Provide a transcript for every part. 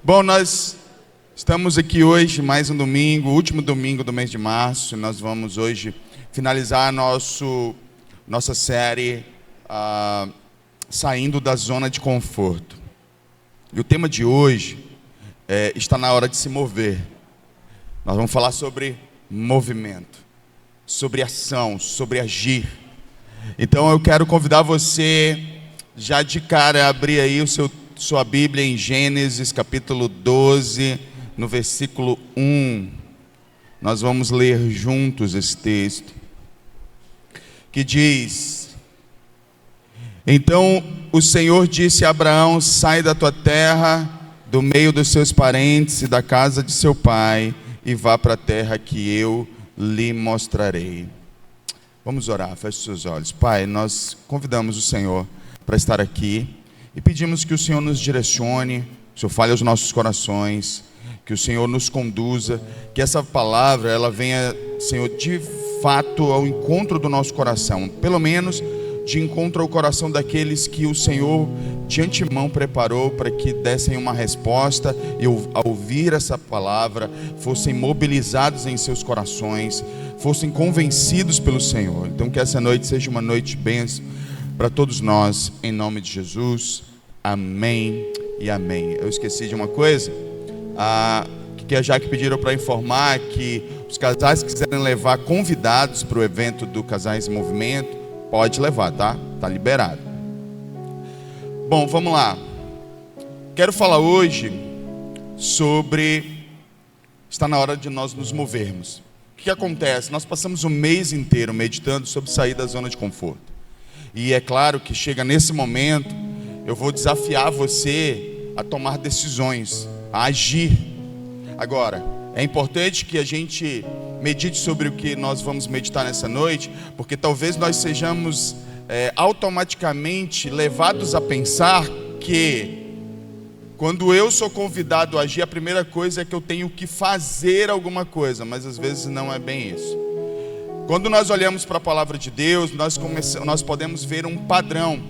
Bom, nós estamos aqui hoje, mais um domingo, último domingo do mês de março. Nós vamos hoje finalizar nossa série Saindo da Zona de Conforto. E o tema de hoje está na hora de se mover. Nós vamos falar sobre movimento, sobre ação, sobre agir. Então eu quero convidar você, já de cara, a abrir aí sua Bíblia em Gênesis capítulo 12, no versículo 1. Nós vamos ler juntos esse texto, que diz: Então o Senhor disse a Abraão: sai da tua terra, do meio dos seus parentes e da casa de seu pai, e vá para a terra que eu lhe mostrarei. Vamos orar, feche seus olhos. Pai, nós convidamos o Senhor para estar aqui e pedimos que o Senhor nos direcione, que o Senhor fale aos nossos corações, que o Senhor nos conduza, que essa palavra ela venha, Senhor, de fato ao encontro do nosso coração, pelo menos de encontro ao coração daqueles que o Senhor de antemão preparou para que dessem uma resposta e ao ouvir essa palavra fossem mobilizados em seus corações, fossem convencidos pelo Senhor. Então que essa noite seja uma noite de bênção para todos nós, em nome de Jesus, amém e amém. Eu esqueci de uma coisa, que a Jaque pediram para informar que os casais que quiserem levar convidados para o evento do Casais em Movimento, pode levar, tá? Tá liberado. Bom, vamos lá. Quero falar hoje sobre está na hora de nós nos movermos. O que acontece? Nós passamos o mês inteiro meditando sobre sair da zona de conforto. E é claro que chega nesse momento, eu vou desafiar você a tomar decisões, a agir. Agora, é importante que a gente medite sobre o que nós vamos meditar nessa noite, porque talvez nós sejamos automaticamente levados a pensar que quando eu sou convidado a agir, a primeira coisa é que eu tenho que fazer alguma coisa, mas às vezes não é bem isso. Quando nós olhamos para a palavra de Deus, nós podemos ver um padrão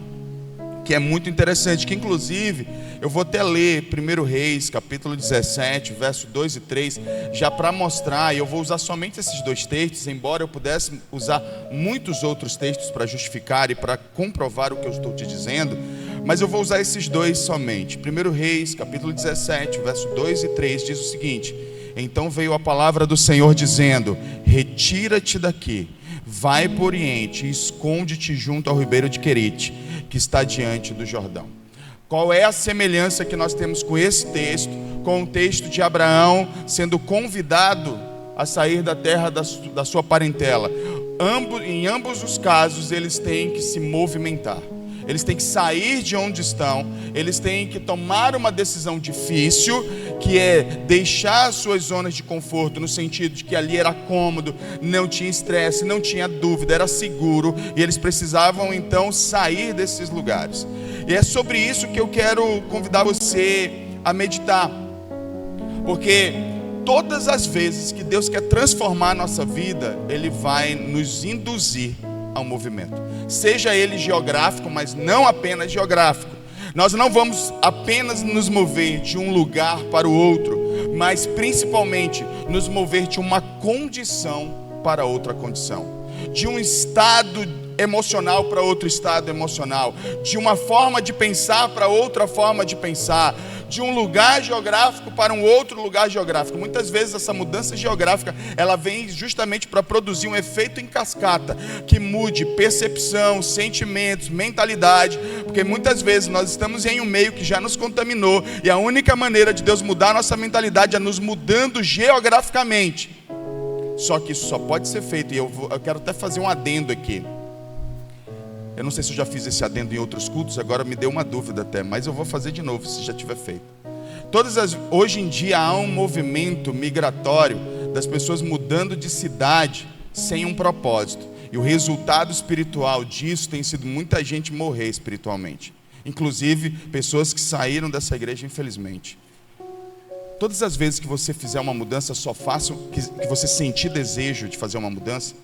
que é muito interessante, que inclusive eu vou até ler 1 Reis, capítulo 17, verso 2 e 3, já para mostrar, e eu vou usar somente esses dois textos, embora eu pudesse usar muitos outros textos para justificar e para comprovar o que eu estou te dizendo, mas eu vou usar esses dois somente. 1 Reis, capítulo 17, verso 2 e 3, diz o seguinte: Então veio a palavra do Senhor dizendo: retira-te daqui, vai para o oriente e esconde-te junto ao ribeiro de Querite, que está diante do Jordão. Qual é a semelhança que nós temos com esse texto, com o texto de Abraão sendo convidado a sair da terra da sua parentela? Em ambos os casos, eles têm que se movimentar. Eles têm que sair de onde estão, eles têm que tomar uma decisão difícil, que é deixar as suas zonas de conforto, no sentido de que ali era cômodo, não tinha estresse, não tinha dúvida, era seguro, e eles precisavam então sair desses lugares. E é sobre isso que eu quero convidar você a meditar, porque todas as vezes que Deus quer transformar a nossa vida, Ele vai nos induzir ao movimento, seja ele geográfico, mas não apenas geográfico. Nós não vamos apenas nos mover de um lugar para o outro, mas principalmente nos mover de uma condição para outra condição, de um estado emocional para outro estado emocional, de uma forma de pensar para outra forma de pensar, de um lugar geográfico para um outro lugar geográfico. Muitas vezes essa mudança geográfica, ela vem justamente para produzir um efeito em cascata, que mude percepção, sentimentos, mentalidade, porque muitas vezes nós estamos em um meio que já nos contaminou, e a única maneira de Deus mudar a nossa mentalidade é nos mudando geograficamente. Só que isso só pode ser feito, e eu quero até fazer um adendo aqui. Eu não sei se eu já fiz esse adendo em outros cultos, agora me deu uma dúvida até, mas eu vou fazer de novo, se já tiver feito. Hoje em dia há um movimento migratório das pessoas mudando de cidade sem um propósito. E o resultado espiritual disso tem sido muita gente morrer espiritualmente. Inclusive pessoas que saíram dessa igreja, infelizmente. Todas as vezes que você fizer uma mudança, só faça que você sentir desejo de fazer uma mudança,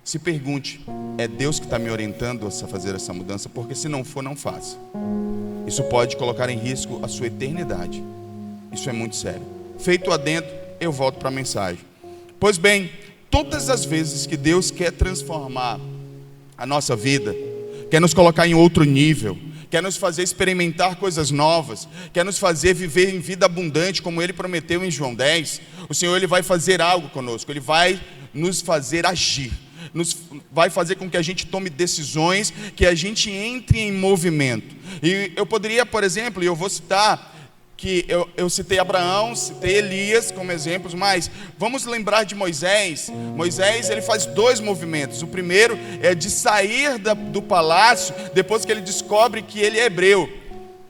se pergunte: é Deus que está me orientando a fazer essa mudança? Porque se não for, não faça. Isso pode colocar em risco a sua eternidade. Isso é muito sério. Feito adentro, eu volto para a mensagem. Pois bem, todas as vezes que Deus quer transformar a nossa vida, quer nos colocar em outro nível, quer nos fazer experimentar coisas novas, quer nos fazer viver em vida abundante, como Ele prometeu em João 10, o Senhor Ele vai fazer algo conosco, Ele vai nos fazer agir, vai fazer com que a gente tome decisões, que a gente entre em movimento. E eu poderia, por exemplo, e eu vou citar, que eu citei Abraão, citei Elias como exemplos, mas vamos lembrar de Moisés. Moisés, ele faz 2 movimentos. O primeiro é de sair do palácio, depois que ele descobre que ele é hebreu.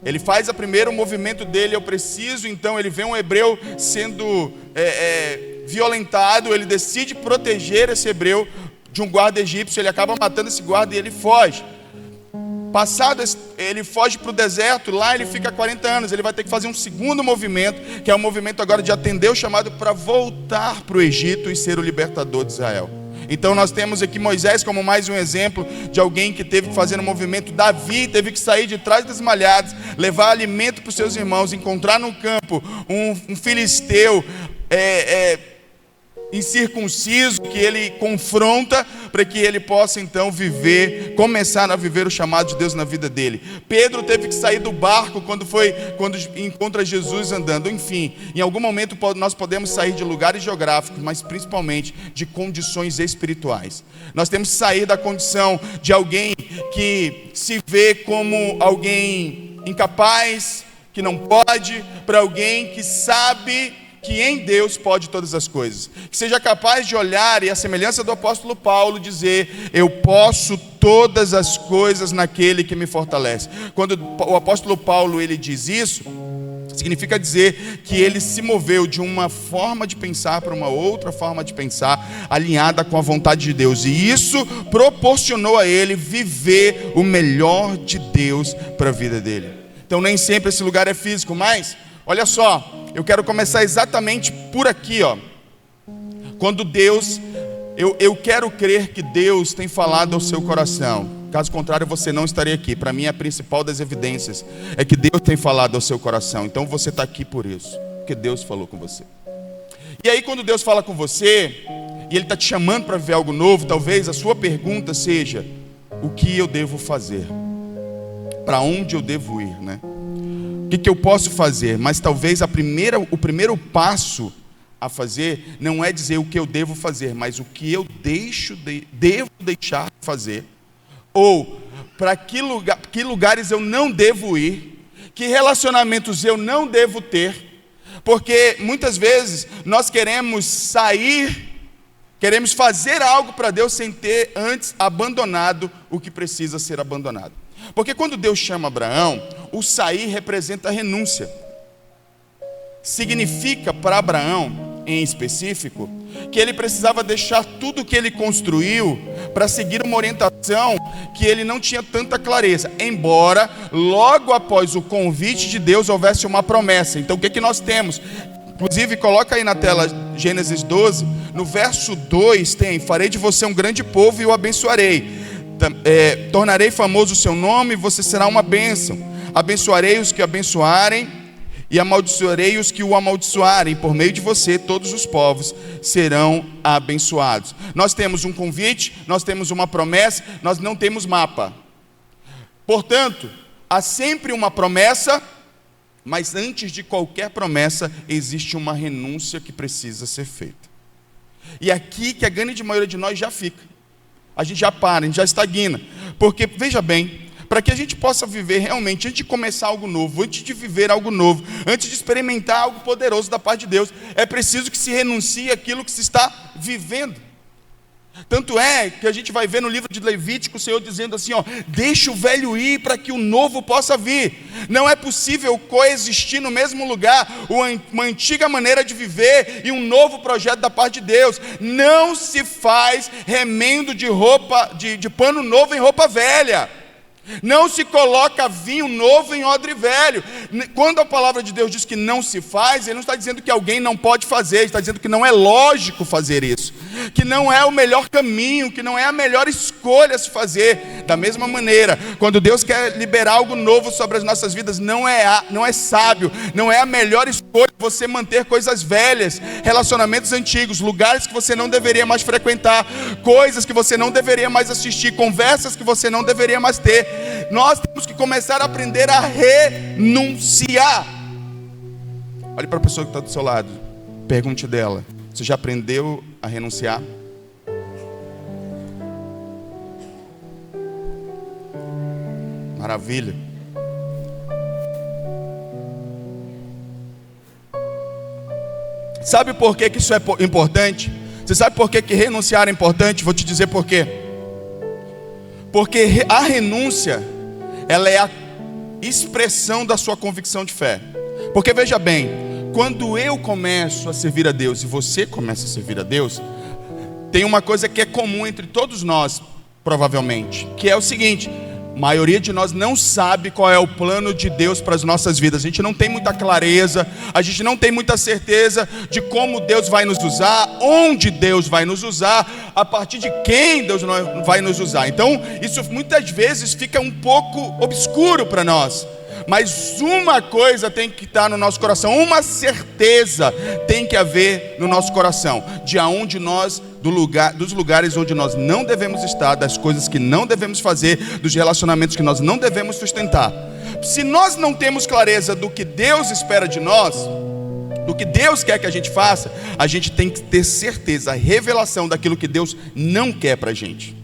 Ele faz o primeiro movimento dele, eu preciso, então ele vê um hebreu sendo violentado, ele decide proteger esse hebreu de um guarda egípcio, ele acaba matando esse guarda e ele foge. Passado, ele foge para o deserto, lá ele fica 40 anos, ele vai ter que fazer um segundo movimento, que é o movimento agora de atender o chamado para voltar para o Egito e ser o libertador de Israel. Então nós temos aqui Moisés como mais um exemplo de alguém que teve que fazer um movimento. Davi teve que sair de trás das malhadas, levar alimento para os seus irmãos, encontrar no campo um filisteu incircunciso, que ele confronta para que ele possa então começar a viver o chamado de Deus na vida dele. Pedro teve que sair do barco quando encontra Jesus andando. Enfim, em algum momento nós podemos sair de lugares geográficos, mas principalmente de condições espirituais. Nós temos que sair da condição de alguém que se vê como alguém incapaz, que não pode, para alguém que sabe que em Deus pode todas as coisas, que seja capaz de olhar e, a semelhança do apóstolo Paulo, dizer: eu posso todas as coisas naquele que me fortalece. Quando o apóstolo Paulo ele diz isso, significa dizer que ele se moveu de uma forma de pensar para uma outra forma de pensar, alinhada com a vontade de Deus, e isso proporcionou a ele viver o melhor de Deus para a vida dele. Então nem sempre esse lugar é físico, mas olha só, eu quero começar exatamente por aqui, ó. Quando Deus, eu quero crer que Deus tem falado ao seu coração. Caso contrário, você não estaria aqui. Para mim, a principal das evidências é que Deus tem falado ao seu coração. Então você está aqui por isso, porque Deus falou com você. E aí, quando Deus fala com você e Ele está te chamando para viver algo novo, talvez a sua pergunta seja: o que eu devo fazer? Para onde eu devo ir, né? O que eu posso fazer? Mas talvez o primeiro passo a fazer não é dizer o que eu devo fazer, mas o que eu devo deixar de fazer, ou para que lugares eu não devo ir, que relacionamentos eu não devo ter, porque muitas vezes nós queremos fazer algo para Deus sem ter antes abandonado o que precisa ser abandonado. Porque quando Deus chama Abraão, o sair representa a renúncia. Significa para Abraão, em específico, que ele precisava deixar tudo que ele construiu para seguir uma orientação que ele não tinha tanta clareza, embora logo após o convite de Deus houvesse uma promessa. Então o que nós temos? Inclusive, coloca aí na tela Gênesis 12, no verso 2 tem: farei de você um grande povo e o abençoarei. Tornarei famoso o seu nome e você será uma bênção. Abençoarei os que abençoarem e amaldiçoarei os que o amaldiçoarem. Por meio de você todos os povos serão abençoados. Nós temos um convite, nós temos uma promessa, nós não temos mapa. Portanto, há sempre uma promessa, mas antes de qualquer promessa existe uma renúncia que precisa ser feita. E aqui que a grande maioria de nós já fica. A gente já para, a gente já estagna. Porque, veja bem, para que a gente possa viver realmente, antes de começar algo novo, antes de viver algo novo, antes de experimentar algo poderoso da parte de Deus, é preciso que se renuncie àquilo que se está vivendo. Tanto é que a gente vai ver no livro de Levítico o Senhor dizendo assim, ó: deixa o velho ir para que o novo possa vir. Não é possível coexistir no mesmo lugar uma antiga maneira de viver e um novo projeto da parte de Deus. Não se faz remendo de roupa, de pano novo em roupa velha. Não se coloca vinho novo em odre velho. Quando a palavra de Deus diz que não se faz, Ele não está dizendo que alguém não pode fazer, Ele está dizendo que não é lógico fazer isso, que não é o melhor caminho, que não é a melhor escolha a se fazer. Da mesma maneira, quando Deus quer liberar algo novo sobre as nossas vidas, não é sábio, não é a melhor escolha você manter coisas velhas, relacionamentos antigos, lugares que você não deveria mais frequentar, coisas que você não deveria mais assistir, conversas que você não deveria mais ter. Nós temos que começar a aprender a renunciar. Olhe para a pessoa que está do seu lado, pergunte dela: você já aprendeu a renunciar? Maravilha. Sabe por que isso é importante? Você sabe por que renunciar é importante? Vou te dizer por quê. Porque a renúncia, ela é a expressão da sua convicção de fé. Porque veja bem, quando eu começo a servir a Deus e você começa a servir a Deus, tem uma coisa que é comum entre todos nós, provavelmente, que é o seguinte: a maioria de nós não sabe qual é o plano de Deus para as nossas vidas. A gente não tem muita clareza, a gente não tem muita certeza de como Deus vai nos usar, onde Deus vai nos usar, a partir de quem Deus vai nos usar. Então, isso muitas vezes fica um pouco obscuro para nós. Mas uma coisa tem que estar no nosso coração, uma certeza tem que haver no nosso coração, de aonde nós, dos lugares onde nós não devemos estar, das coisas que não devemos fazer, dos relacionamentos que nós não devemos sustentar. Se nós não temos clareza do que Deus espera de nós, do que Deus quer que a gente faça, a gente tem que ter certeza, a revelação daquilo que Deus não quer para a gente.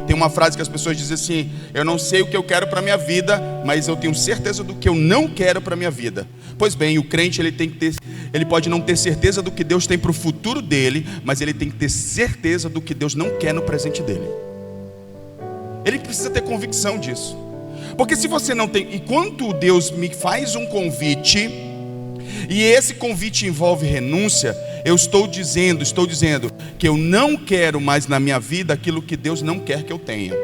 Tem uma frase que as pessoas dizem assim: eu não sei o que eu quero para a minha vida, mas eu tenho certeza do que eu não quero para a minha vida. Pois bem, o crente ele pode não ter certeza do que Deus tem para o futuro dele, mas ele tem que ter certeza do que Deus não quer no presente dele. Ele precisa ter convicção disso. Porque se você não tem, e quando Deus me faz um convite, e esse convite envolve renúncia, eu estou dizendo que eu não quero mais na minha vida aquilo que Deus não quer que eu tenha.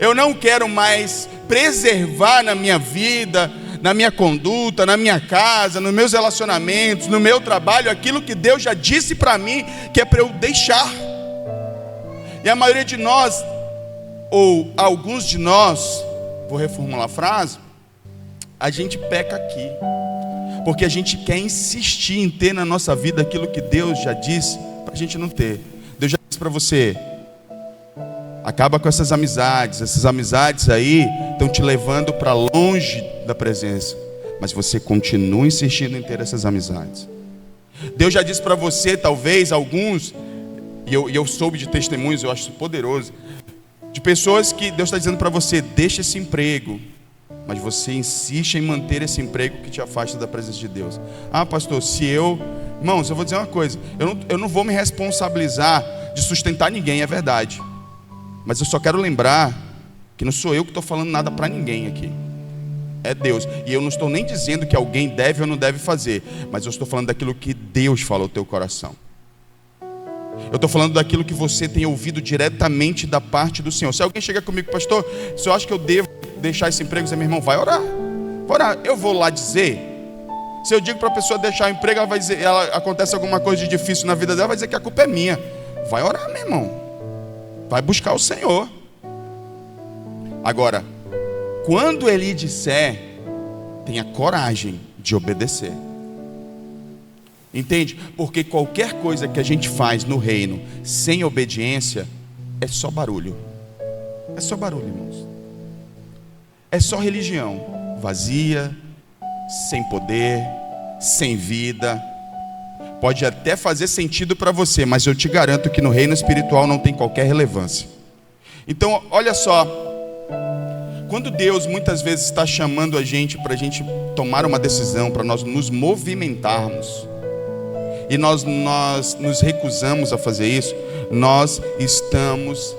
Eu não quero mais preservar na minha vida, na minha conduta, na minha casa, nos meus relacionamentos, no meu trabalho, aquilo que Deus já disse para mim que é para eu deixar. E a maioria de nós, ou alguns de nós, vou reformular a frase, a gente peca aqui. Porque a gente quer insistir em ter na nossa vida aquilo que Deus já disse para a gente não ter. Deus já disse para você: acaba com essas amizades aí estão te levando para longe da presença, mas você continua insistindo em ter essas amizades. Deus já disse para você, talvez alguns, e eu soube de testemunhos, eu acho isso poderoso, de pessoas que Deus está dizendo para você: deixa esse emprego, mas você insiste em manter esse emprego que te afasta da presença de Deus. Ah, pastor, irmãos, eu vou dizer uma coisa, eu não vou me responsabilizar de sustentar ninguém, é verdade, mas eu só quero lembrar que não sou eu que estou falando nada para ninguém aqui, é Deus. E eu não estou nem dizendo que alguém deve ou não deve fazer, mas eu estou falando daquilo que Deus fala ao teu coração. Eu estou falando daquilo que você tem ouvido diretamente da parte do Senhor. Se alguém chega comigo: pastor, se eu acho que eu devo deixar esse emprego, meu irmão, vai orar. Eu vou lá dizer. Se eu digo para a pessoa deixar o emprego, ela vai dizer, acontece alguma coisa de difícil na vida dela, vai dizer que a culpa é minha. Vai orar, meu irmão. Vai buscar o Senhor. Agora, quando Ele disser, tenha coragem de obedecer. Entende? Porque qualquer coisa que a gente faz no reino sem obediência é só barulho. É só barulho, irmãos. É só religião vazia, sem poder, sem vida. Pode até fazer sentido para você, mas eu te garanto que no reino espiritual não tem qualquer relevância. Então, olha só, quando Deus muitas vezes está chamando a gente para a gente tomar uma decisão, para nós nos movimentarmos, e nós nos recusamos a fazer isso, nós estamos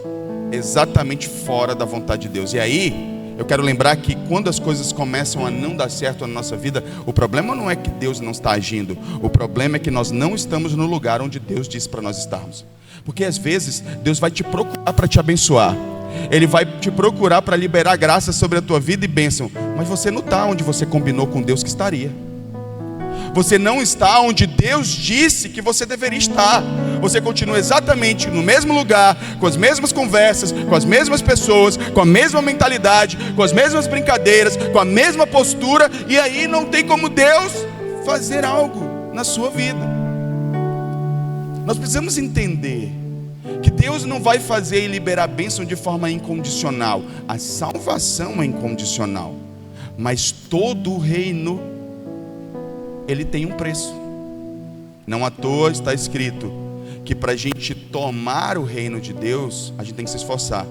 exatamente fora da vontade de Deus. E aí, eu quero lembrar que quando as coisas começam a não dar certo na nossa vida, o problema não é que Deus não está agindo, o problema é que nós não estamos no lugar onde Deus disse para nós estarmos. Porque às vezes Deus vai te procurar para te abençoar, Ele vai te procurar para liberar graça sobre a tua vida e bênção, mas você não está onde você combinou com Deus que estaria. Você não está onde Deus disse que você deveria estar. Você continua exatamente no mesmo lugar, com as mesmas conversas, com as mesmas pessoas, com a mesma mentalidade, com as mesmas brincadeiras, com a mesma postura, e aí não tem como Deus fazer algo na sua vida. Nós precisamos entender que Deus não vai fazer e liberar a bênção de forma incondicional. A salvação é incondicional, mas todo o reino, ele tem um preço. Não à toa está escrito que para a gente tomar o reino de Deus, a gente tem que se esforçar.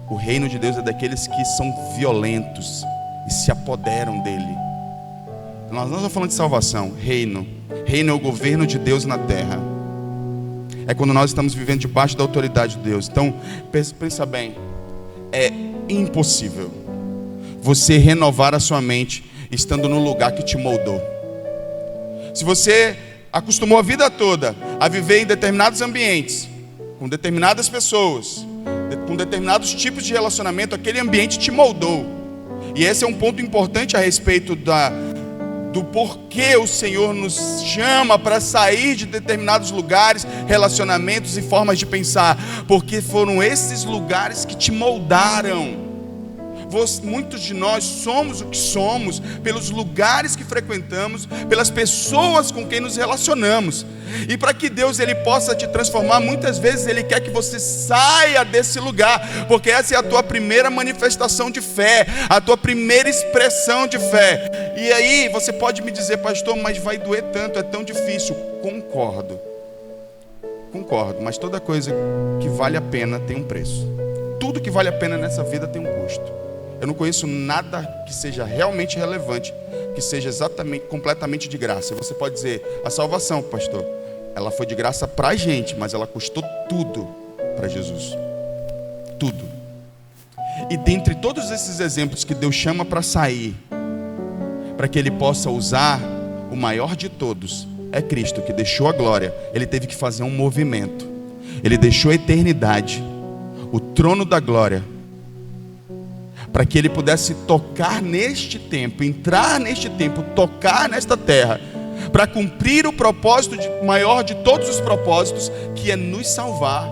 O reino de Deus é daqueles que são violentos e se apoderam dele. Nós não estamos falando de salvação. Reino é o governo de Deus na terra. É quando nós estamos vivendo debaixo da autoridade de Deus. Então, pensa bem, é impossível você renovar a sua mente estando no lugar que te moldou. Se você acostumou a vida toda a viver em determinados ambientes, com determinadas pessoas, com determinados tipos de relacionamento, aquele ambiente te moldou. E esse é um ponto importante a respeito do porquê o Senhor nos chama para sair de determinados lugares, relacionamentos e formas de pensar, porque foram esses lugares que te moldaram. Muitos de nós somos o que somos pelos lugares que frequentamos, pelas pessoas com quem nos relacionamos. E para que Deus ele possa te transformar, muitas vezes Ele quer que você saia desse lugar, porque essa é a tua primeira manifestação de fé, a tua primeira expressão de fé. E aí você pode me dizer, pastor, mas vai doer tanto, é tão difícil. Concordo, mas toda coisa que vale a pena tem um preço. Tudo que vale a pena nessa vida tem um custo. Eu não conheço nada que seja realmente relevante, que seja exatamente, completamente de graça. Você pode dizer, a salvação, pastor, ela foi de graça para a gente, mas ela custou tudo para Jesus. Tudo. E dentre todos esses exemplos que Deus chama para sair, para que Ele possa usar, o maior de todos é Cristo, que deixou a glória. Ele teve que fazer um movimento. Ele deixou a eternidade, o trono da glória, para que Ele pudesse tocar neste tempo, entrar neste tempo, tocar nesta terra, para cumprir o propósito maior de todos os propósitos, que é nos salvar.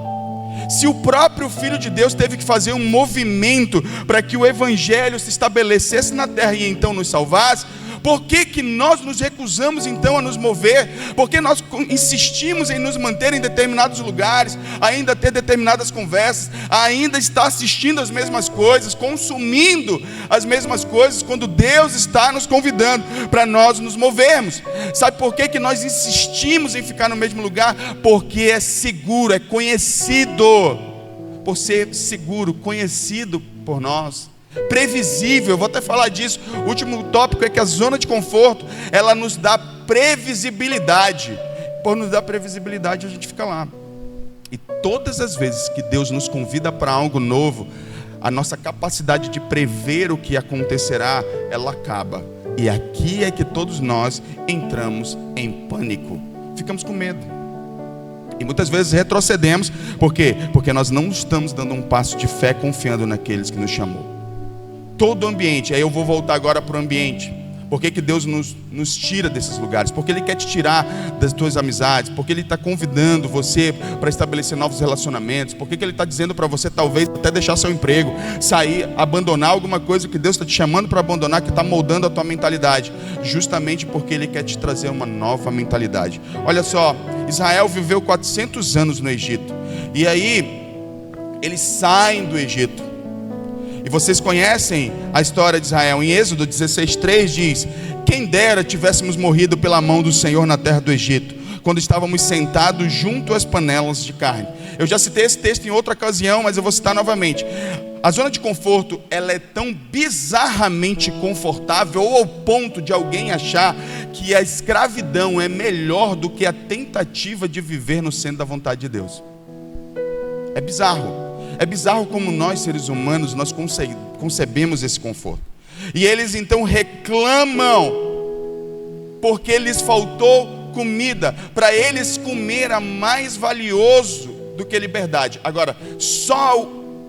Se o próprio Filho de Deus teve que fazer um movimento para que o Evangelho se estabelecesse na terra e então nos salvasse, por que nós nos recusamos então a nos mover? Por que nós insistimos em nos manter em determinados lugares, ainda ter determinadas conversas, ainda estar assistindo as mesmas coisas, consumindo as mesmas coisas, quando Deus está nos convidando para nós nos movermos? Sabe por que nós insistimos em ficar no mesmo lugar? Porque é seguro, é conhecido. Por ser seguro, conhecido por nós, previsível. Eu vou até falar disso. O último tópico é que a zona de conforto, ela nos dá previsibilidade. Por nos dar previsibilidade, a gente fica lá. E todas as vezes que Deus nos convida para algo novo, a nossa capacidade de prever o que acontecerá, ela acaba. E aqui é que todos nós entramos em pânico. Ficamos com medo. E muitas vezes retrocedemos. Por quê? Porque nós não estamos dando um passo de fé confiando naqueles que nos chamou. Todo o ambiente, aí eu vou voltar agora para o ambiente. Por que Deus nos tira desses lugares? Porque Ele quer te tirar das tuas amizades. Porque Ele está convidando você para estabelecer novos relacionamentos. Porque Ele está dizendo para você talvez até deixar seu emprego, sair, abandonar alguma coisa que Deus está te chamando para abandonar, que está moldando a tua mentalidade. Justamente porque Ele quer te trazer uma nova mentalidade. Olha só, Israel viveu 400 anos no Egito. E aí, eles saem do Egito. E vocês conhecem a história de Israel. Em Êxodo 16:3 diz: quem dera tivéssemos morrido pela mão do Senhor na terra do Egito, quando estávamos sentados junto às panelas de carne. Eu já citei esse texto em outra ocasião, mas eu vou citar novamente. A zona de conforto, ela é tão bizarramente confortável, ou ao ponto de alguém achar que a escravidão é melhor do que a tentativa de viver no centro da vontade de Deus. É bizarro. É bizarro como nós, seres humanos, nós concebemos esse conforto. E eles então reclamam porque lhes faltou comida. Para eles, comer era mais valioso do que liberdade. Agora, só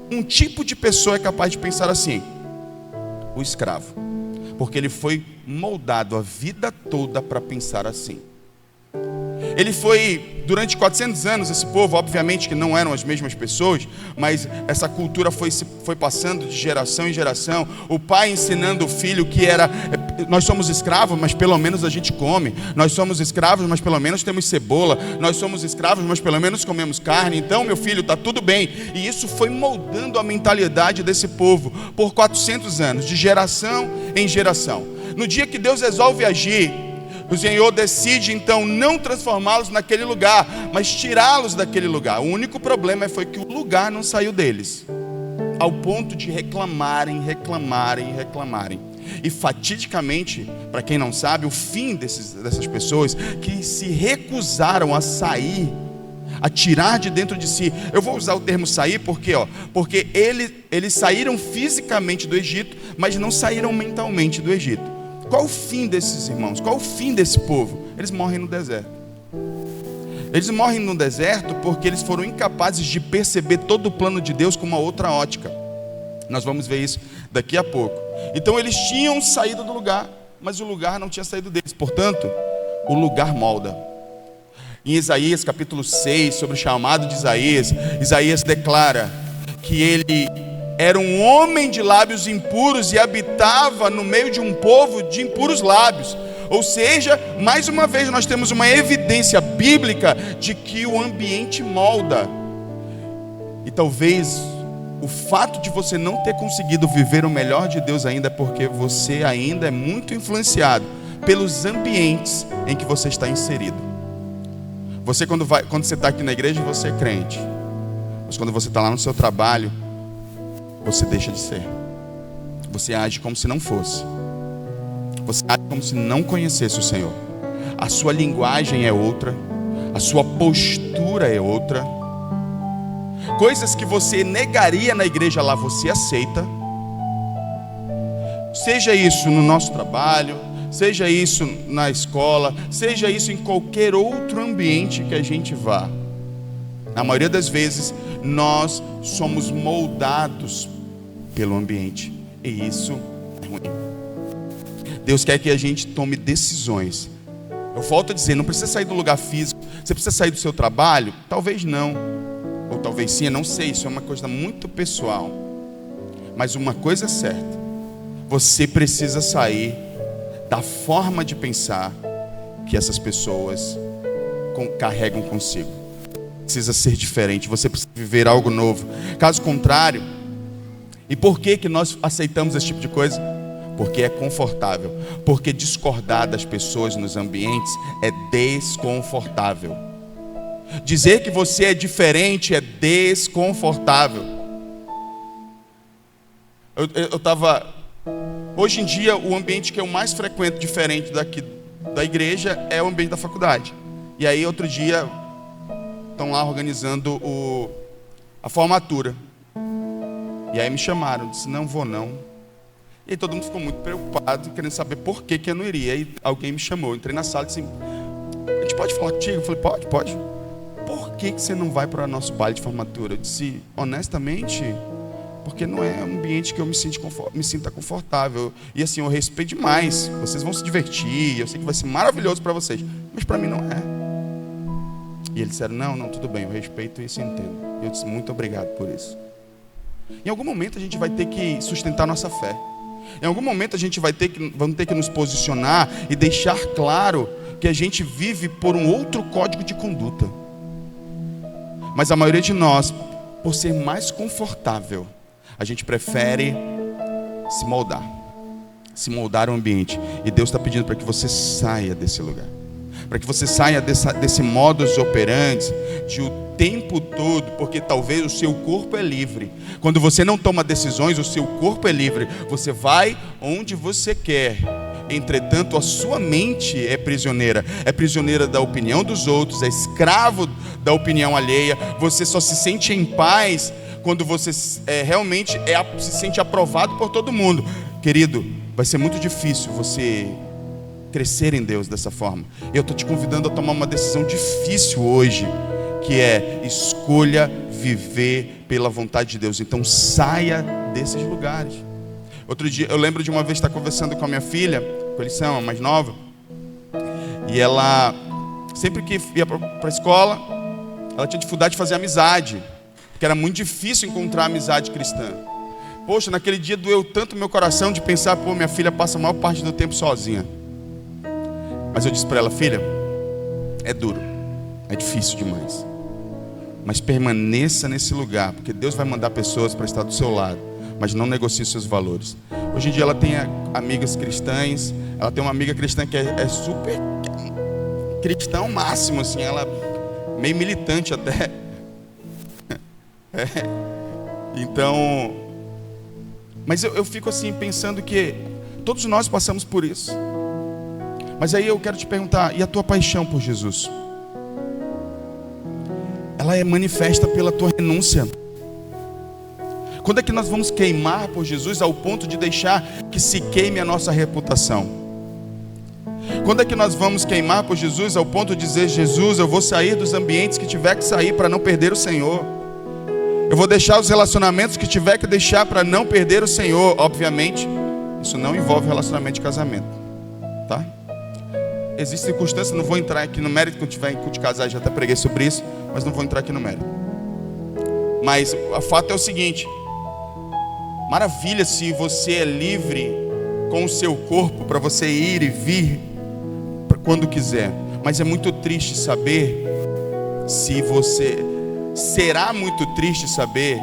um tipo de pessoa é capaz de pensar assim: o escravo. porque ele foi moldado a vida toda para pensar assim. Ele foi, durante 400 anos, esse povo, obviamente que não eram as mesmas pessoas, mas essa cultura foi passando de geração em geração. O pai ensinando o filho que nós somos escravos, mas pelo menos a gente come. Nós somos escravos, mas pelo menos temos cebola. Nós somos escravos, mas pelo menos comemos carne. Então, meu filho, está tudo bem. E isso foi moldando a mentalidade desse povo por 400 anos, de geração em geração. No dia que Deus resolve agir, o Senhor decide então não transformá-los naquele lugar, mas tirá-los daquele lugar. O único problema foi que o lugar não saiu deles, ao ponto de reclamarem. E fatidicamente, para quem não sabe, o fim dessas pessoas que se recusaram a sair, a tirar de dentro de si. Eu vou usar o termo sair porque eles saíram fisicamente do Egito, mas não saíram mentalmente do Egito. Qual o fim desses irmãos? Qual o fim desse povo? Eles morrem no deserto. Eles morrem no deserto porque eles foram incapazes de perceber todo o plano de Deus com uma outra ótica. Nós vamos ver isso daqui a pouco. Então eles tinham saído do lugar, mas o lugar não tinha saído deles. Portanto, o lugar molda. Em Isaías capítulo 6, sobre o chamado de Isaías, Isaías declara que ele era um homem de lábios impuros e habitava no meio de um povo de impuros lábios. Ou seja, mais uma vez nós temos uma evidência bíblica de que o ambiente molda. E talvez o fato de você não ter conseguido viver o melhor de Deus ainda é porque você ainda é muito influenciado pelos ambientes em que você está inserido. Você quando você está aqui na igreja, você é crente. Mas quando você está lá no seu trabalho, você deixa de ser. Você age como se não fosse. Você age como se não conhecesse o Senhor. A sua linguagem é outra. A sua postura é outra. Coisas que você negaria na igreja lá, você aceita. Seja isso no nosso trabalho, seja isso na escola, seja isso em qualquer outro ambiente que a gente vá. Na maioria das vezes, nós somos moldados pelo ambiente, e isso é ruim. Deus quer que a gente tome decisões. Eu volto a dizer, não precisa sair do lugar físico. Você precisa sair do seu trabalho? Talvez não, ou talvez sim, eu não sei. Isso é uma coisa muito pessoal. Mas uma coisa é certa: você precisa sair da forma de pensar que essas pessoas carregam consigo. Precisa ser diferente. Você precisa viver algo novo. Caso contrário, e por que nós aceitamos esse tipo de coisa? Porque é confortável. Porque discordar das pessoas nos ambientes é desconfortável. Dizer que você é diferente é desconfortável. Hoje em dia, o ambiente que eu mais frequento diferente daqui da igreja é o ambiente da faculdade. E aí, outro dia, estão lá organizando a formatura. E aí me chamaram, disse, não vou não. E aí todo mundo ficou muito preocupado, querendo saber por que eu não iria. E alguém me chamou, eu entrei na sala e disse, a gente pode falar contigo? Eu falei, pode. Por que você não vai para o nosso baile de formatura? Eu disse, honestamente, porque não é um ambiente que eu me sinta confortável. E assim, eu respeito demais. Vocês vão se divertir, eu sei que vai ser maravilhoso para vocês, mas para mim não é. E eles disseram, não, tudo bem, eu respeito isso e entendo. E eu disse, muito obrigado por isso. Em algum momento a gente vai ter que sustentar nossa fé. Em algum momento a gente vamos ter que nos posicionar e deixar claro que a gente vive por um outro código de conduta. Mas a maioria de nós, por ser mais confortável, a gente prefere se moldar o ambiente. E Deus está pedindo para que você saia desse lugar, para que você saia desse modus operandi de o tempo todo, porque talvez o seu corpo é livre. Quando você não toma decisões, o seu corpo é livre. Você vai onde você quer. Entretanto, a sua mente é prisioneira da opinião dos outros, é escravo da opinião alheia. Você só se sente em paz quando você realmente se sente aprovado por todo mundo. Querido, vai ser muito difícil você crescer em Deus dessa forma. Eu estou te convidando a tomar uma decisão difícil hoje, que é escolha viver pela vontade de Deus. Então saia desses lugares. Outro dia, eu lembro de uma vez estar conversando com a minha filha, com a Elisama, mais nova, e ela, sempre que ia para a escola, ela tinha dificuldade de fazer amizade, porque era muito difícil encontrar amizade cristã. Poxa, naquele dia doeu tanto meu coração de pensar, pô, minha filha passa a maior parte do tempo sozinha. Mas eu disse para ela, filha, é duro, é difícil demais, mas permaneça nesse lugar, porque Deus vai mandar pessoas para estar do seu lado, mas não negocie seus valores. Hoje em dia ela tem amigas cristãs, ela tem uma amiga cristã que é super cristão máximo, assim, ela meio militante até. Então, mas eu fico assim pensando que todos nós passamos por isso. Mas aí eu quero te perguntar, e a tua paixão por Jesus? Ela é manifesta pela tua renúncia. Quando é que nós vamos queimar por Jesus ao ponto de deixar que se queime a nossa reputação? Quando é que nós vamos queimar por Jesus ao ponto de dizer, Jesus, eu vou sair dos ambientes que tiver que sair para não perder o Senhor. Eu vou deixar os relacionamentos que tiver que deixar para não perder o Senhor. Obviamente, isso não envolve relacionamento de casamento, tá? Existem circunstâncias, não vou entrar aqui no mérito, quando tiver em culto de casais, já até preguei sobre isso, mas não vou entrar aqui no mérito. Mas o fato é o seguinte, maravilha se você é livre com o seu corpo para você ir e vir quando quiser, mas é muito triste saber se você... Será muito triste saber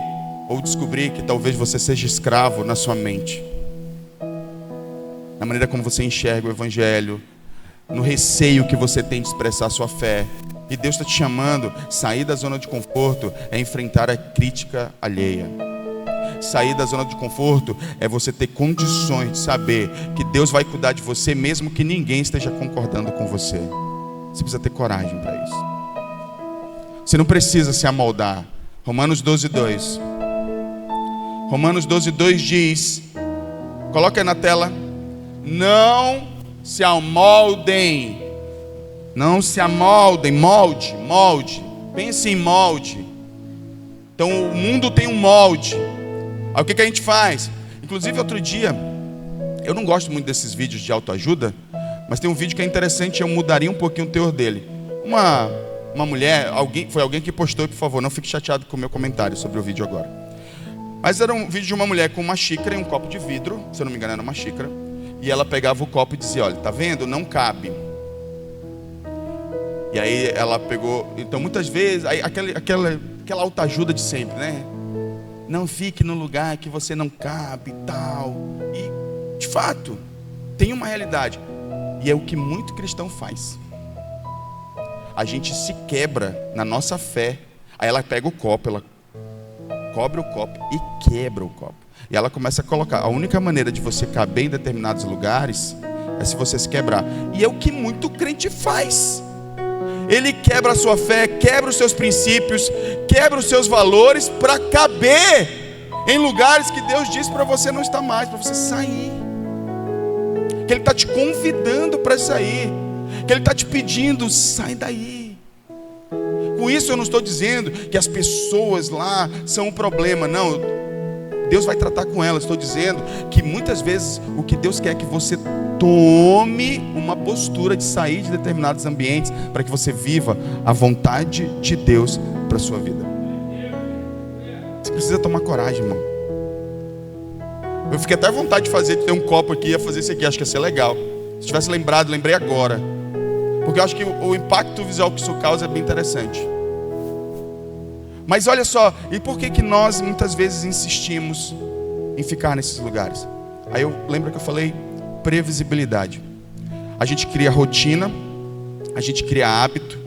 ou descobrir que talvez você seja escravo na sua mente, na maneira como você enxerga o Evangelho, no receio que você tem de expressar a sua fé. E Deus está te chamando. Sair da zona de conforto é enfrentar a crítica alheia. Sair da zona de conforto é você ter condições de saber que Deus vai cuidar de você, mesmo que ninguém esteja concordando com você. Você precisa ter coragem para isso. Você não precisa se amoldar. Romanos 12:2. Romanos 12:2 diz, coloca aí na tela, não se amoldem. Não se amoldem, molde. Pense em molde. Então o mundo tem um molde. Aí o que a gente faz? Inclusive outro dia, eu não gosto muito desses vídeos de autoajuda, mas tem um vídeo que é interessante, eu mudaria um pouquinho o teor dele. Uma mulher, foi alguém que postou, por favor, não fique chateado com o meu comentário sobre o vídeo agora. Mas era um vídeo de uma mulher com uma xícara e um copo de vidro, se eu não me engano era uma xícara, e ela pegava o copo e dizia, olha, tá vendo? Não cabe. E aí ela pegou, então muitas vezes, aí aquela autoajuda de sempre, né? Não fique no lugar que você não cabe e tal. E, de fato, tem uma realidade. E é o que muito cristão faz. A gente se quebra na nossa fé. Aí ela pega o copo, ela cobre o copo e quebra o copo. E ela começa a colocar. A única maneira de você caber em determinados lugares é se você se quebrar. E é o que muito crente faz. Ele quebra a sua fé, quebra os seus princípios, quebra os seus valores para caber em lugares que Deus diz para você não estar mais, para você sair. Que Ele está te convidando para sair. Que Ele está te pedindo, sai daí. Com isso eu não estou dizendo que as pessoas lá são um problema, não. Deus vai tratar com elas. Estou dizendo que muitas vezes o que Deus quer é que você tome uma postura de sair de determinados ambientes para que você viva a vontade de Deus para a sua vida. Você precisa tomar coragem, irmão. Eu fiquei até à vontade de ter um copo aqui, ia fazer isso aqui, acho que ia ser legal. Se tivesse lembrado, lembrei agora. Porque eu acho que o impacto visual que isso causa é bem interessante. Mas olha só, e por que nós muitas vezes insistimos em ficar nesses lugares? Aí eu lembro que eu falei previsibilidade. A gente cria rotina, a gente cria hábito,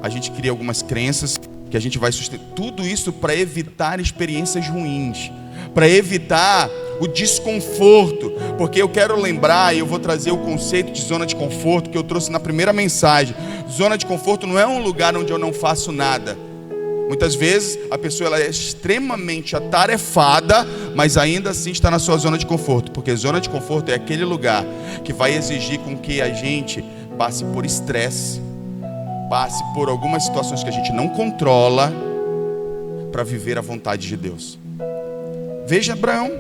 a gente cria algumas crenças que a gente vai sustentar. Tudo isso para evitar experiências ruins, para evitar o desconforto. Porque eu quero lembrar, e eu vou trazer o conceito de zona de conforto que eu trouxe na primeira mensagem. Zona de conforto não é um lugar onde eu não faço nada. Muitas vezes a pessoa ela é extremamente atarefada, mas ainda assim está na sua zona de conforto. Porque zona de conforto é aquele lugar que vai exigir com que a gente passe por estresse, passe por algumas situações que a gente não controla, para viver a vontade de Deus. Veja Abraão.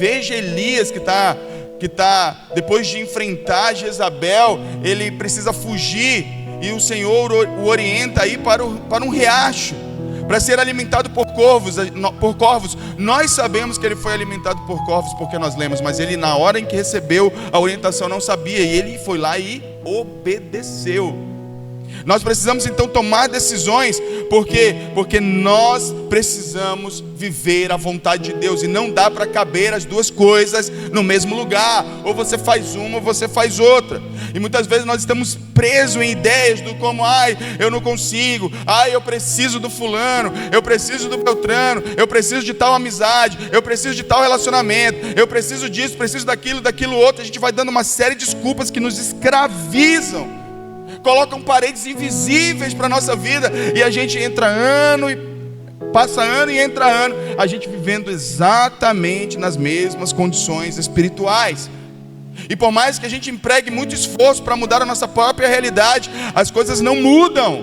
Veja Elias que está, depois de enfrentar Jezabel, ele precisa fugir, e o Senhor o orienta a ir para um riacho, para ser alimentado por corvos. Nós sabemos que ele foi alimentado por corvos porque nós lemos, mas ele, na hora em que recebeu a orientação, não sabia, e ele foi lá e obedeceu. Nós precisamos então tomar decisões, porque nós precisamos viver a vontade de Deus, e não dá para caber as duas coisas no mesmo lugar. Ou você faz uma ou você faz outra. E muitas vezes nós estamos presos em ideias do como: eu não consigo, eu preciso do fulano, eu preciso do Beltrano, eu preciso de tal amizade, eu preciso de tal relacionamento, eu preciso disso, preciso daquilo outro. A gente vai dando uma série de desculpas que nos escravizam, colocam paredes invisíveis para a nossa vida, e a gente entra ano e passa ano e entra ano, a gente vivendo exatamente nas mesmas condições espirituais. E por mais que a gente empregue muito esforço para mudar a nossa própria realidade, as coisas não mudam.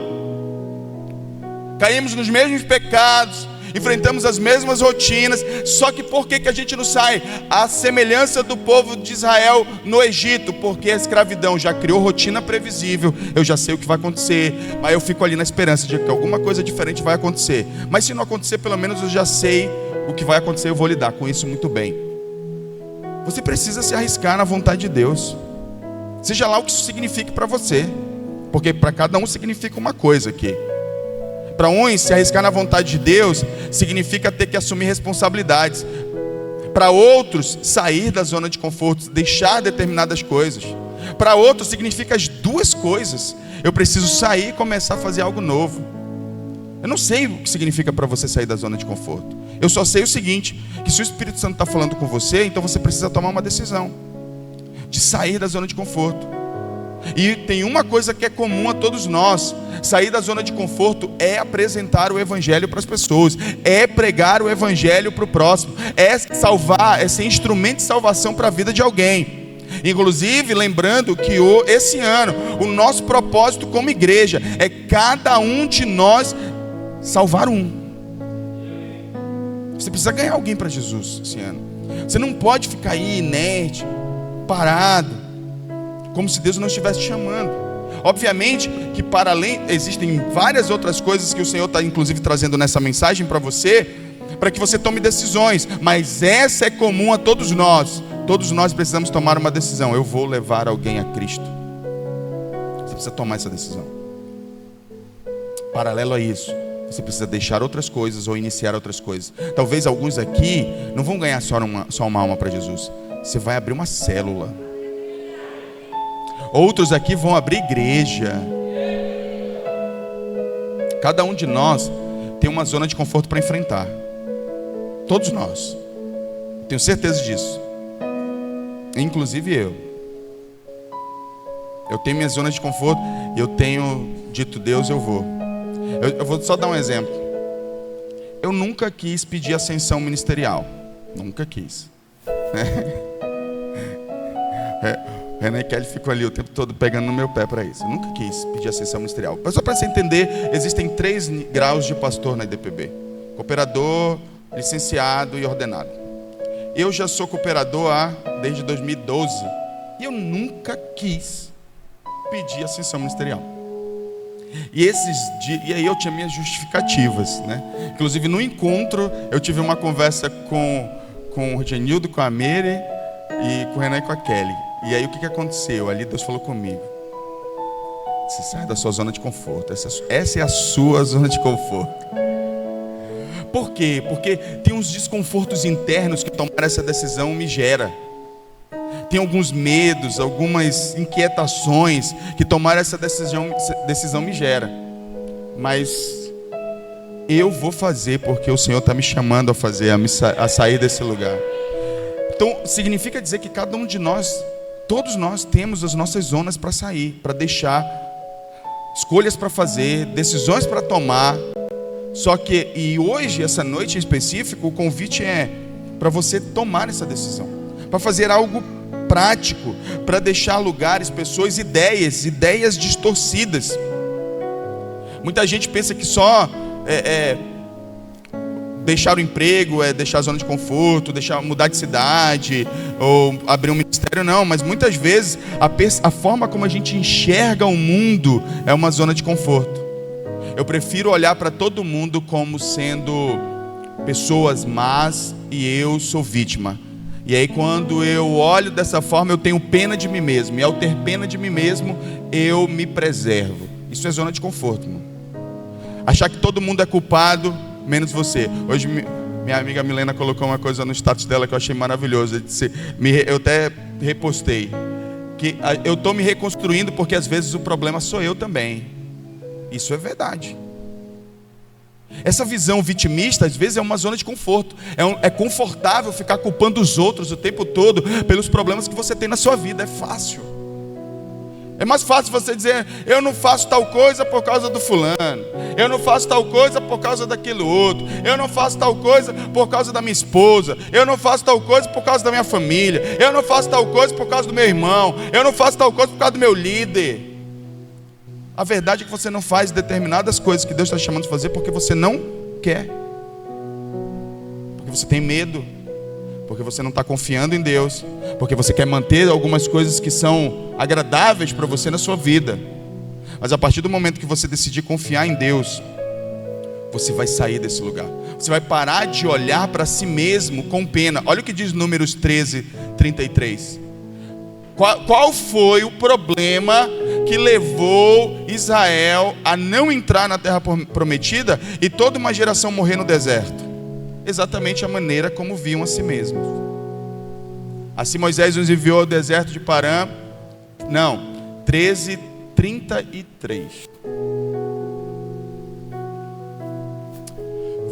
Caímos nos mesmos pecados, enfrentamos as mesmas rotinas. Só que por que a gente não sai à semelhança do povo de Israel no Egito? Porque a escravidão já criou rotina previsível. Eu já sei o que vai acontecer, mas eu fico ali na esperança de que alguma coisa diferente vai acontecer. Mas se não acontecer, pelo menos eu já sei o que vai acontecer, eu vou lidar com isso muito bem. Você precisa se arriscar na vontade de Deus, seja lá o que isso signifique para você, porque para cada um significa uma coisa aqui. Para uns, se arriscar na vontade de Deus significa ter que assumir responsabilidades. Para outros, sair da zona de conforto, deixar determinadas coisas. Para outros, significa as duas coisas. Eu preciso sair e começar a fazer algo novo. Eu não sei o que significa para você sair da zona de conforto. Eu só sei o seguinte, que se o Espírito Santo está falando com você, então você precisa tomar uma decisão de sair da zona de conforto. E tem uma coisa que é comum a todos nós: sair da zona de conforto é apresentar o Evangelho para as pessoas, é pregar o Evangelho para o próximo, é salvar, é ser instrumento de salvação para a vida de alguém. Inclusive, lembrando que esse ano, o nosso propósito como igreja é cada um de nós salvar um. Você precisa ganhar alguém para Jesus esse ano. Você não pode ficar aí inerte, parado, como se Deus não estivesse te chamando. Obviamente que para além, existem várias outras coisas que o Senhor está inclusive trazendo nessa mensagem para você, para que você tome decisões, mas essa é comum a todos nós. Todos nós precisamos tomar uma decisão: eu vou levar alguém a Cristo. Você precisa tomar essa decisão. Paralelo a isso, você precisa deixar outras coisas ou iniciar outras coisas. Talvez alguns aqui não vão ganhar só uma alma para Jesus. Você vai abrir uma célula. Outros aqui vão abrir igreja. Cada um de nós tem uma zona de conforto para enfrentar. Todos nós. Tenho certeza disso. Inclusive eu. Eu tenho minha zona de conforto e eu tenho dito: Deus, eu vou. Eu vou só dar um exemplo. Eu nunca quis pedir ascensão ministerial. Nunca quis. Renan e Kelly ficam ali o tempo todo pegando no meu pé para isso. Eu nunca quis pedir ascensão ministerial. Mas só para você entender, existem 3 graus de pastor na IDPB: cooperador, licenciado e ordenado. Eu já sou cooperador desde 2012. E eu nunca quis pedir ascensão ministerial. E aí eu tinha minhas justificativas, né? Inclusive no encontro eu tive uma conversa com o Genildo, com a Mary e com o Renan e com a Kelly. E aí o que aconteceu? Ali Deus falou comigo: você sai da sua zona de conforto. Essa é a sua zona de conforto. Por quê? Porque tem uns desconfortos internos que tomar essa decisão me gera. Tem alguns medos, algumas inquietações que tomar essa decisão me gera. Mas eu vou fazer porque o Senhor está me chamando a fazer, a sair desse lugar. Então significa dizer que cada um de nós, todos nós temos as nossas zonas para sair, para deixar, escolhas para fazer, decisões para tomar. Só que, e hoje, essa noite em específico, o convite é para você tomar essa decisão, para fazer algo prático, para deixar lugares, pessoas, ideias distorcidas. Muita gente pensa que só deixar o emprego, é deixar a zona de conforto, mudar de cidade, ou abrir um ministério, não. Mas muitas vezes a forma como a gente enxerga o mundo é uma zona de conforto. Eu prefiro olhar para todo mundo como sendo pessoas más e eu sou vítima. E aí quando eu olho dessa forma, eu tenho pena de mim mesmo. E ao ter pena de mim mesmo, eu me preservo. Isso é zona de conforto, irmão. Achar que todo mundo é culpado, menos você. Hoje minha amiga Milena colocou uma coisa no status dela que eu achei maravilhoso. Eu até repostei. Que eu estou me reconstruindo porque às vezes o problema sou eu também. Isso é verdade. Essa visão vitimista às vezes é uma zona de conforto. É confortável ficar culpando os outros o tempo todo pelos problemas que você tem na sua vida. É fácil. É mais fácil você dizer: eu não faço tal coisa por causa do fulano, eu não faço tal coisa por causa daquele outro, eu não faço tal coisa por causa da minha esposa, eu não faço tal coisa por causa da minha família, eu não faço tal coisa por causa do meu irmão, eu não faço tal coisa por causa do meu líder. A verdade é que você não faz determinadas coisas que Deus está chamando de fazer porque você não quer, porque você tem medo, porque você não está confiando em Deus, porque você quer manter algumas coisas que são agradáveis para você na sua vida. Mas a partir do momento que você decidir confiar em Deus, você vai sair desse lugar. Você vai parar de olhar para si mesmo com pena. Olha o que diz Números 13:33. Qual foi o problema que levou Israel a não entrar na terra prometida e toda uma geração morrer no deserto? Exatamente a maneira como viam a si mesmos. Assim Moisés os enviou ao deserto de Parã. 13:33.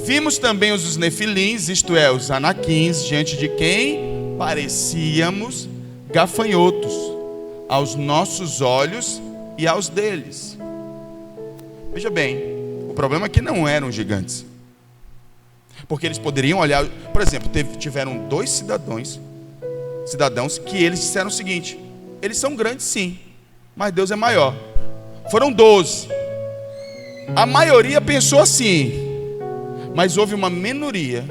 Vimos também os nefilins, isto é, os anaquins, diante de quem parecíamos gafanhotos aos nossos olhos e aos deles. Veja bem, o problema aqui não eram gigantes, porque eles poderiam olhar. Por exemplo, tiveram dois cidadãos que eles disseram o seguinte: eles são grandes sim, mas Deus é maior. Foram 12. A maioria pensou assim, mas houve uma minoria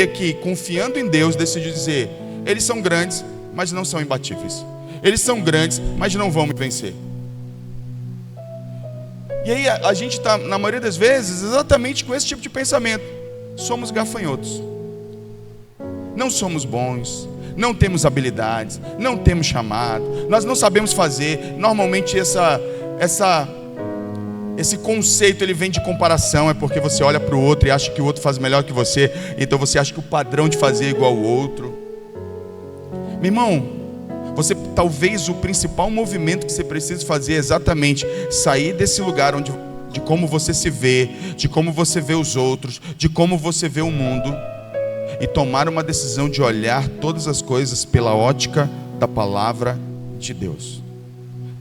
que, confiando em Deus, decidiu dizer: eles são grandes, mas não são imbatíveis. Eles são grandes, mas não vão me vencer. E aí a gente está, na maioria das vezes, exatamente com esse tipo de pensamento. Somos gafanhotos. Não somos bons, não temos habilidades, não temos chamado, nós não sabemos fazer. Normalmente esse conceito ele vem de comparação. É porque você olha para o outro e acha que o outro faz melhor que você, então você acha que o padrão de fazer é igual ao outro. Meu irmão, talvez o principal movimento que você precisa fazer é exatamente sair desse lugar de como você se vê, de como você vê os outros, de como você vê o mundo, e tomar uma decisão de olhar todas as coisas pela ótica da palavra de Deus.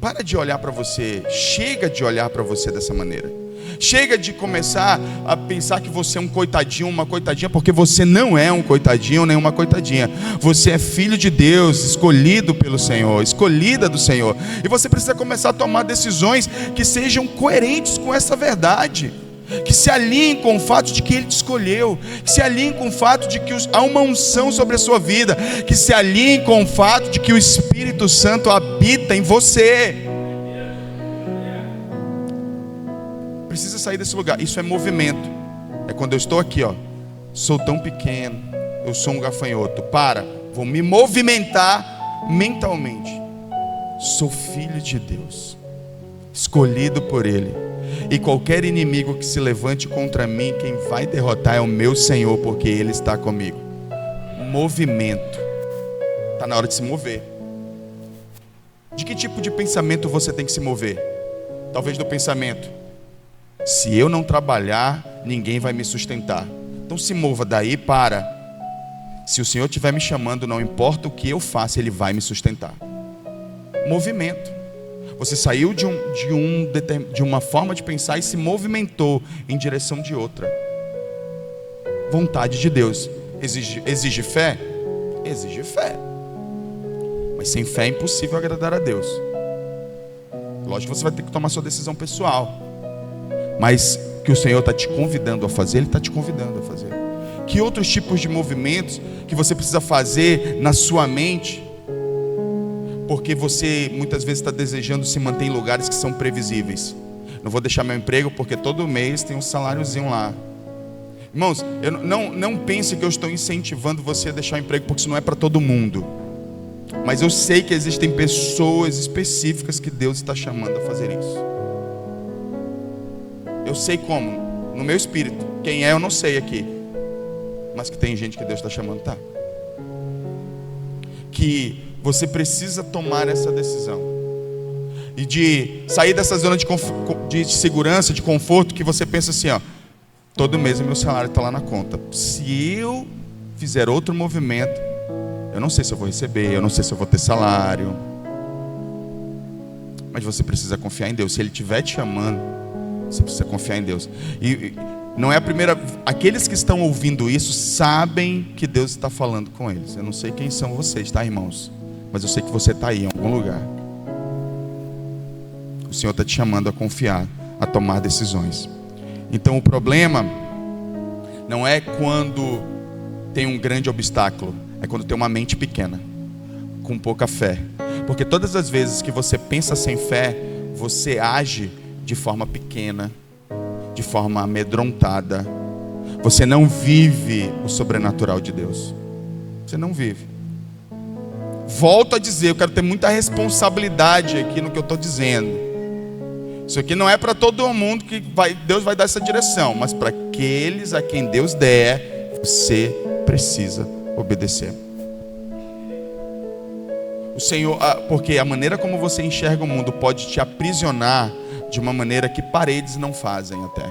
Para de olhar para você, chega de olhar para você dessa maneira. Chega de começar a pensar que você é um coitadinho, uma coitadinha, porque você não é um coitadinho nem uma coitadinha. Você é filho de Deus, escolhido pelo Senhor, escolhida do Senhor. E você precisa começar a tomar decisões que sejam coerentes com essa verdade, que se alinhem com o fato de que Ele te escolheu, que se alinhem com o fato de que há uma unção sobre a sua vida, que se alinhem com o fato de que o Espírito Santo habita em você. Precisa sair desse lugar. Isso é movimento. É quando eu estou aqui, sou tão pequeno, eu sou um gafanhoto. Vou me movimentar mentalmente. Sou filho de Deus, escolhido por Ele. E qualquer inimigo que se levante contra mim, quem vai derrotar é o meu Senhor, porque Ele está comigo. Movimento. Está na hora de se mover. De que tipo de pensamento você tem que se mover? Talvez do pensamento: se eu não trabalhar, ninguém vai me sustentar. Então se mova daí para: se o Senhor estiver me chamando, não importa o que eu faça, Ele vai me sustentar. Movimento. Você saiu de uma forma de pensar e se movimentou em direção de outra. Vontade de Deus. Exige fé? Exige fé. Mas sem fé é impossível agradar a Deus. Lógico que você vai ter que tomar sua decisão pessoal, mas que o Senhor está te convidando a fazer, Ele está te convidando a fazer. Que outros tipos de movimentos que você precisa fazer na sua mente? Porque você muitas vezes está desejando se manter em lugares que são previsíveis. Não vou deixar meu emprego porque todo mês tem um saláriozinho lá. Irmãos, não pense que eu estou incentivando você a deixar o emprego, porque isso não é para todo mundo. Mas eu sei que existem pessoas específicas que Deus está chamando a fazer isso. Eu sei como, no meu espírito. Quem é eu não sei aqui, mas que tem gente que Deus está chamando, tá? Que você precisa tomar essa decisão e de sair dessa zona de segurança, de conforto, que você pensa assim, ó, todo mês o meu salário está lá na conta. Se eu fizer outro movimento, eu não sei se eu vou receber, eu não sei se eu vou ter salário. Mas você precisa confiar em Deus. Se Ele estiver te chamando, você precisa confiar em Deus. E não é a primeira. Aqueles que estão ouvindo isso sabem que Deus está falando com eles. Eu não sei quem são vocês, tá, irmãos? Mas eu sei que você está aí em algum lugar. O Senhor está te chamando a confiar, a tomar decisões. Então o problema não é quando tem um grande obstáculo, é quando tem uma mente pequena, com pouca fé. Porque todas as vezes que você pensa sem fé, você age de forma pequena, de forma amedrontada. Você não vive o sobrenatural de Deus. Você não vive. Volto a dizer, eu quero ter muita responsabilidade aqui no que eu estou dizendo. Isso aqui não é para todo mundo que Deus vai dar essa direção, mas para aqueles a quem Deus der, você precisa obedecer. O Senhor, porque a maneira como você enxerga o mundo pode te aprisionar de uma maneira que paredes não fazem até,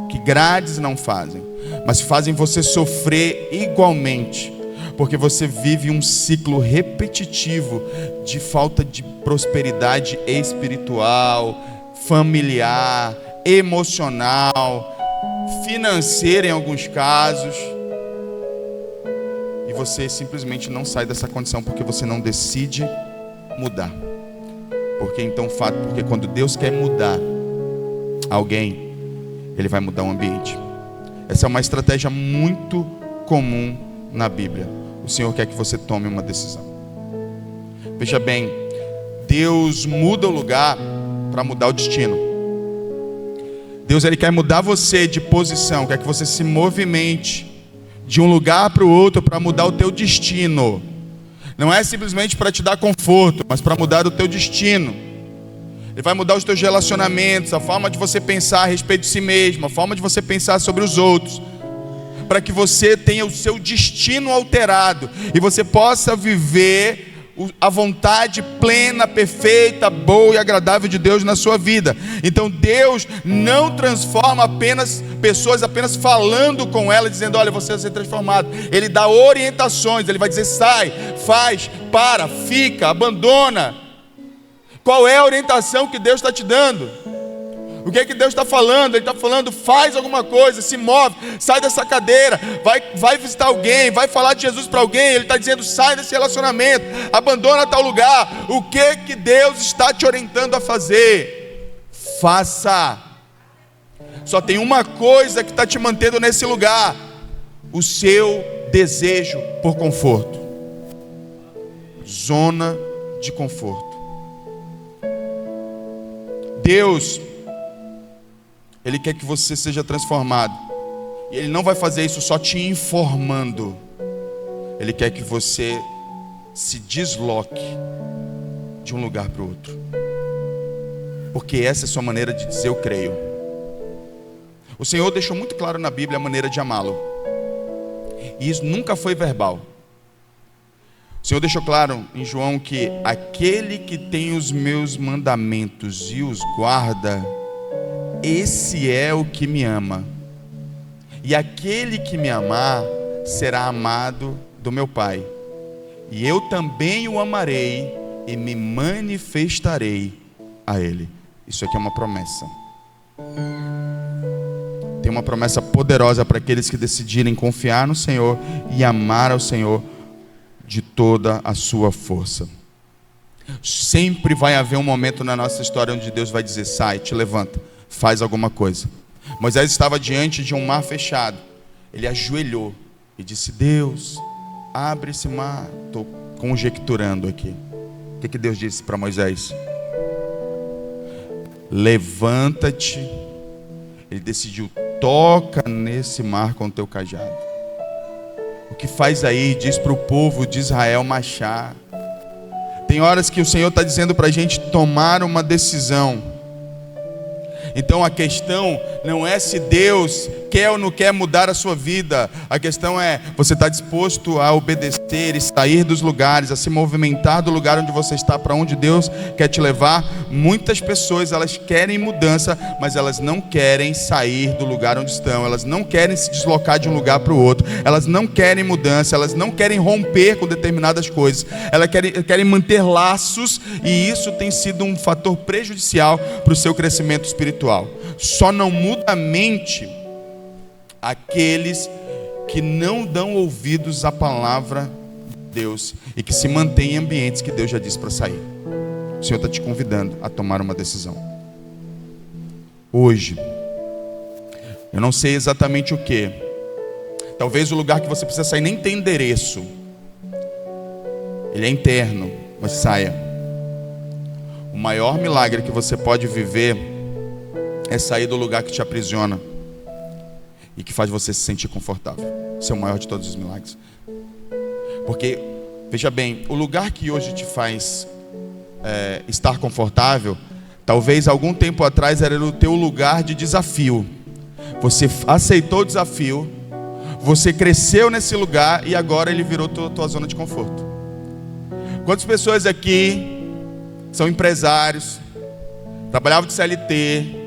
que grades não fazem, mas fazem você sofrer igualmente, porque você vive um ciclo repetitivo de falta de prosperidade espiritual, familiar, emocional, financeira em alguns casos. E você simplesmente não sai dessa condição porque você não decide mudar. Porque quando Deus quer mudar alguém, Ele vai mudar o ambiente. Essa é uma estratégia muito comum na Bíblia. O Senhor quer que você tome uma decisão. Veja bem, Deus muda o lugar para mudar o destino. Deus, Ele quer mudar você de posição, quer que você se movimente de um lugar para o outro para mudar o teu destino. Não é simplesmente para te dar conforto, mas para mudar o teu destino. Ele vai mudar os teus relacionamentos, a forma de você pensar a respeito de si mesmo, a forma de você pensar sobre os outros, para que você tenha o seu destino alterado e você possa viver a vontade plena, perfeita, boa e agradável de Deus na sua vida. Então Deus não transforma pessoas apenas falando com elas, dizendo, olha, você vai ser transformado. Ele dá orientações, Ele vai dizer, sai, faz, para, fica, abandona. Qual é a orientação que Deus está te dando? O que é que Deus está falando? Ele está falando, faz alguma coisa, se move, sai dessa cadeira, vai visitar alguém, vai falar de Jesus para alguém. Ele está dizendo, sai desse relacionamento, abandona tal lugar. O que é que Deus está te orientando a fazer? Faça. Só tem uma coisa que está te mantendo nesse lugar: o seu desejo por conforto. Zona de conforto. Deus, Ele quer que você seja transformado. E Ele não vai fazer isso só te informando. Ele quer que você se desloque de um lugar para o outro. Porque essa é a sua maneira de dizer eu creio. O Senhor deixou muito claro na Bíblia a maneira de amá-lo. E isso nunca foi verbal. O Senhor deixou claro em João que aquele que tem os meus mandamentos e os guarda, esse é o que me ama. E aquele que me amar será amado do meu Pai. E eu também o amarei e me manifestarei a Ele. Isso aqui é uma promessa. Tem uma promessa poderosa para aqueles que decidirem confiar no Senhor e amar ao Senhor de toda a sua força. Sempre vai haver um momento na nossa história onde Deus vai dizer, sai, te levanta, faz alguma coisa. Moisés estava diante de um mar fechado. ele ajoelhou e disse: Deus, abre esse mar. Estou conjecturando aqui. O que Deus disse para Moisés? Levanta-te. Ele decidiu: toca nesse mar com o teu cajado. O que faz aí? Diz para o povo de Israel marchar. Tem horas que o Senhor está dizendo para a gente tomar uma decisão. Então a questão não é se Deus quer ou não quer mudar a sua vida. A questão é: você está disposto a obedecer e sair dos lugares, a se movimentar do lugar onde você está para onde Deus quer te levar? Muitas pessoas, elas querem mudança, mas elas não querem sair do lugar onde estão. Elas não querem se deslocar de um lugar para o outro. Elas não querem mudança, elas não querem romper com determinadas coisas. Elas querem manter laços, e isso tem sido um fator prejudicial para o seu crescimento espiritual. Só não muda a mente aqueles que não dão ouvidos à palavra de Deus e que se mantêm em ambientes que Deus já disse para sair. O Senhor está te convidando a tomar uma decisão hoje. Eu não sei exatamente o que. Talvez o lugar que você precisa sair nem tem endereço. Ele é interno, mas saia. O maior milagre que você pode viver é sair do lugar que te aprisiona e que faz você se sentir confortável. Esse é o maior de todos os milagres. Porque, veja bem, o lugar que hoje te faz estar confortável, talvez algum tempo atrás era o teu lugar de desafio. Você aceitou o desafio, você cresceu nesse lugar e agora ele virou tua zona de conforto. Quantas pessoas aqui são empresários, trabalhavam de CLT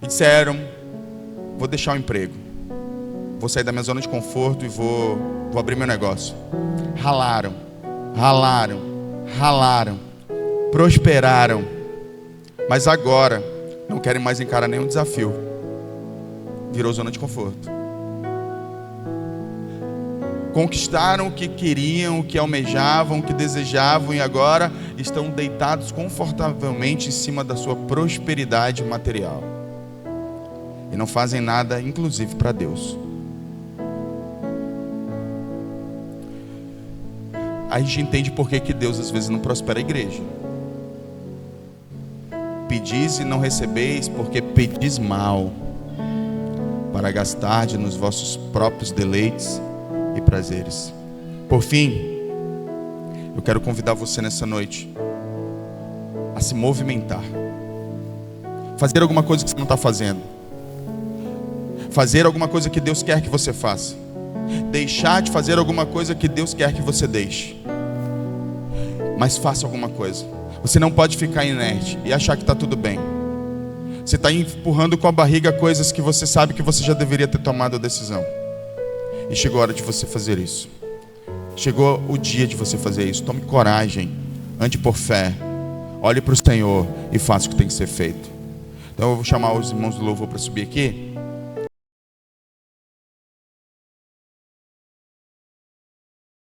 e disseram: vou deixar o emprego, vou sair da minha zona de conforto e vou abrir meu negócio. Ralaram, prosperaram, mas agora não querem mais encarar nenhum desafio. Virou zona de conforto. Conquistaram o que queriam, o que almejavam, o que desejavam, e agora estão deitados confortavelmente em cima da sua prosperidade material. E não fazem nada, inclusive, para Deus. A gente entende por que Deus às vezes não prospera a igreja. Pedis e não recebeis, porque pedis mal, para gastar nos vossos próprios deleites e prazeres. Por fim, eu quero convidar você nessa noite a se movimentar, fazer alguma coisa que você não está fazendo, fazer alguma coisa que Deus quer que você faça, deixar de fazer alguma coisa que Deus quer que você deixe, mas faça alguma coisa. Você não pode ficar inerte e achar que está tudo bem. Você está empurrando com a barriga coisas que você sabe que você já deveria ter tomado a decisão. E chegou a hora de você fazer isso. Chegou o dia de você fazer isso. Tome coragem, ande por fé, olhe para o Senhor e faça o que tem que ser feito. Então eu vou chamar os irmãos do louvor para subir aqui.